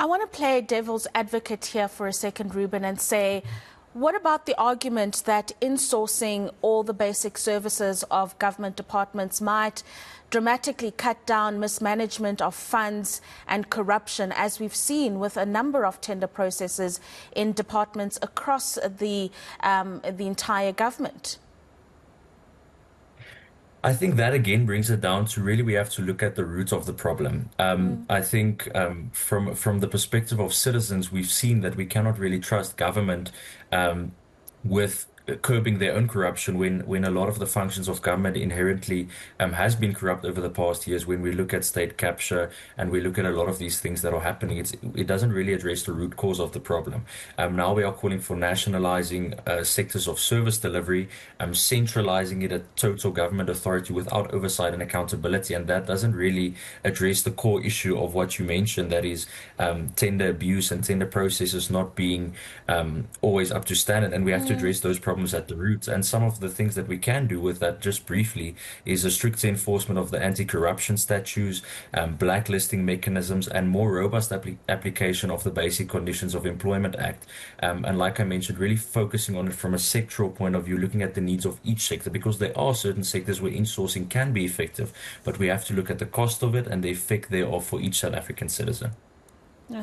I want to play devil's advocate here for a second, Ruben, and say, what about the argument that insourcing all the basic services of government departments might dramatically cut down mismanagement of funds and corruption, as we've seen with a number of tender processes in departments across the entire government? I think that again brings it down to really we have to look at the root of the problem. I think from the perspective of citizens, we've seen that we cannot really trust government with curbing their own corruption when a lot of the functions of government inherently has been corrupt over the past years. When we look at state capture and we look at a lot of these things that are happening, it doesn't really address the root cause of the problem. Now we are calling for nationalizing sectors of service delivery, centralizing it at total government authority without oversight and accountability, and that doesn't really address the core issue of what you mentioned, that is tender abuse and tender processes not being always up to standard, and we have to address those problems at the roots. And some of the things that we can do with that, just briefly, is a stricter enforcement of the anti-corruption statutes, blacklisting mechanisms, and more robust application of the Basic Conditions of Employment Act. And like I mentioned, really focusing on it from a sectoral point of view, looking at the needs of each sector, because there are certain sectors where insourcing can be effective, but we have to look at the cost of it and the effect thereof for each South African citizen.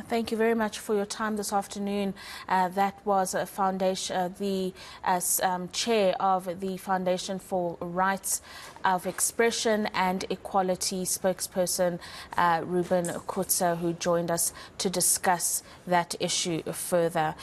Thank you very much for your time this afternoon. That was a foundation, the chair of the Foundation for Rights of Expression and Equality spokesperson, Ruben Kutsa, who joined us to discuss that issue further.